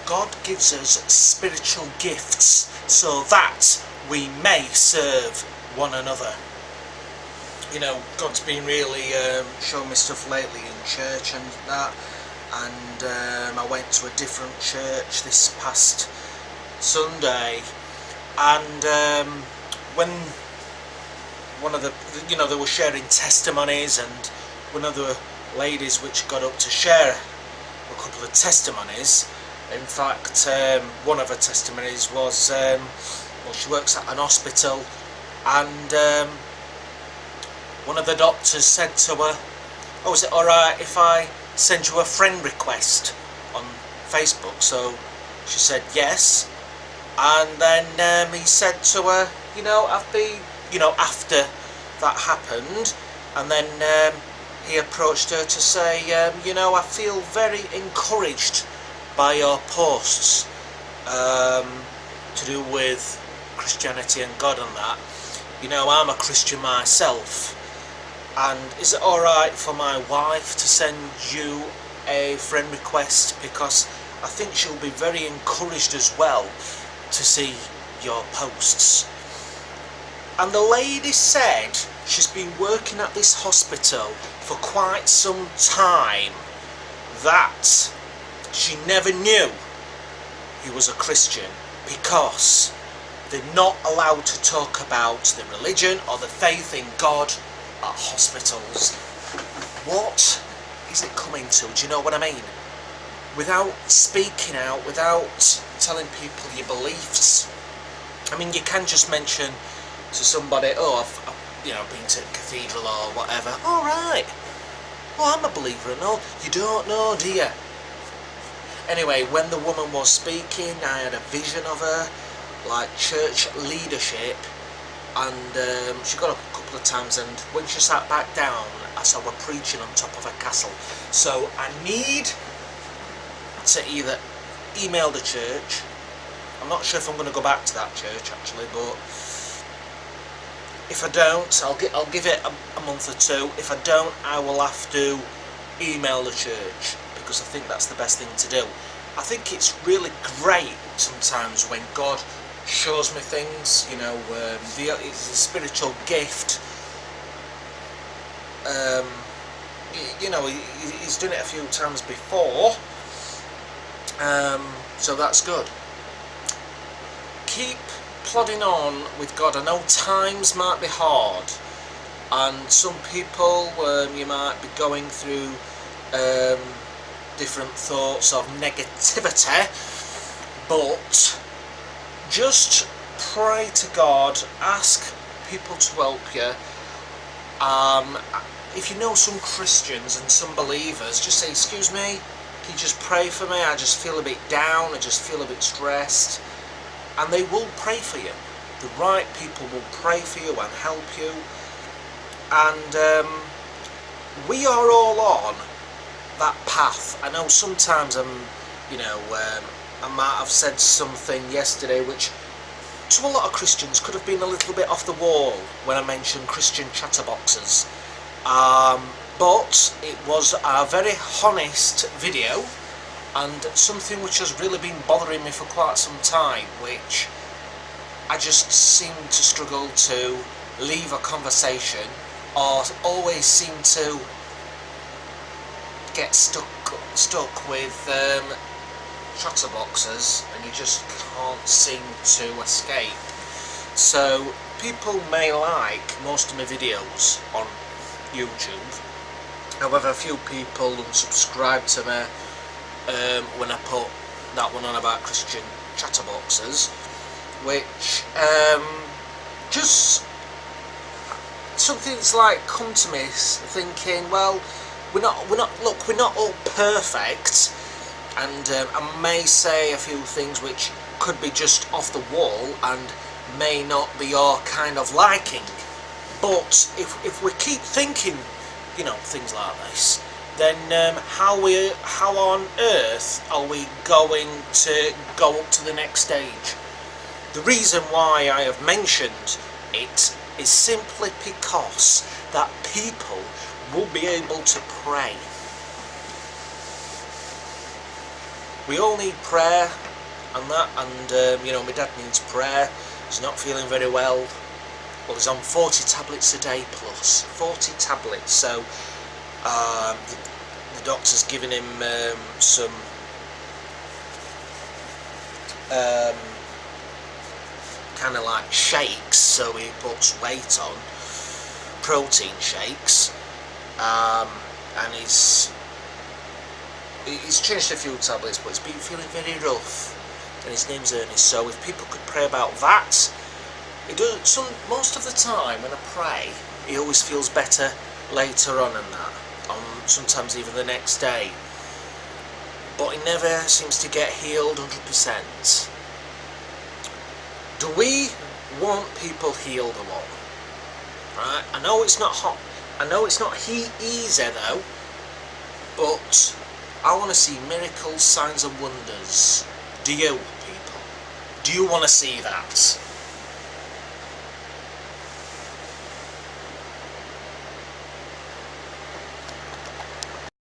God gives us spiritual gifts so that we may serve one another. You know, God's been really showing me stuff lately in church and that, and I went to a different church this past Sunday, and when one of the, you know, they were sharing testimonies, and one of the ladies which got up to share a couple of testimonies, in fact one of her testimonies was, well, she works at an hospital, and one of the doctors said to her, "Oh, is it alright if I send you a friend request on Facebook?" So she said yes, and then he said to her, you know, after that happened, and then he approached her to say, you know, I feel very encouraged by your posts to do with Christianity and God and that. You know, I'm a Christian myself, and is it alright for my wife to send you a friend request, because I think she'll be very encouraged as well to see your posts. And the lady said she's been working at this hospital for quite some time, that she never knew he was a Christian because they're not allowed to talk about the religion or the faith in God at hospitals. What is it coming to? Do you know what I mean? Without speaking out, without telling people your beliefs. I mean, you can just mention to somebody, oh, I've you know, been to the cathedral or whatever. All right. Well, I'm a believer and all. You don't know, do you? Anyway, when the woman was speaking, I had a vision of her, like church leadership, and she got up a couple of times, and when she sat back down, I saw her preaching on top of a castle. So I need to either email the church. I'm not sure if I'm going to go back to that church actually, but if I don't, I'll give it a month or two. If I don't, I will have to email the church, because I think that's the best thing to do. I think it's really great sometimes when God shows me things, you know, it's a spiritual gift. You know, he's done it a few times before, so that's good. Keep plodding on with God. I know times might be hard, and some people, you might be going through different thoughts of negativity, but just pray to God, ask people to help you. If you know some Christians and some believers, just say, excuse me, can you just pray for me? I just feel a bit down, I just feel a bit stressed. And they will pray for you. The right people will pray for you and help you. And we are all on that path. I know sometimes you know, I might have said something yesterday which to a lot of Christians could have been a little bit off the wall when I mentioned Christian chatterboxes. But it was a very honest video, and something which has really been bothering me for quite some time, which I just seem to struggle to leave a conversation, or always seem to get stuck with chatterboxes, and you just can't seem to escape. So people may like most of my videos on YouTube, however a few people unsubscribe to me when I put that one on about Christian chatterboxes, which just something's like come to me thinking, well, we're not all perfect, and I may say a few things which could be just off the wall and may not be your kind of liking, but if we keep thinking, you know, things like this, then how on earth are we going to go up to the next stage? The reason why I have mentioned it is simply because that people will be able to pray. we all need prayer and that, and you know, my dad needs prayer. He's not feeling very well. Well, he's on 40 tablets a day plus 40 tablets, so the doctor's giving him some kind of like shakes, so he puts weight on, protein shakes, and he's changed a few tablets, but he's been feeling very rough, and his name's Ernest. So if people could pray about that, it does. Most of the time when I pray, he always feels better later on, and that, sometimes even the next day, but he never seems to get healed 100%. Do we want people healed a lot? Right? I know it's not hot. I know it's not easy though, but I want to see miracles, signs and wonders. Do you, people? Do you want to see that?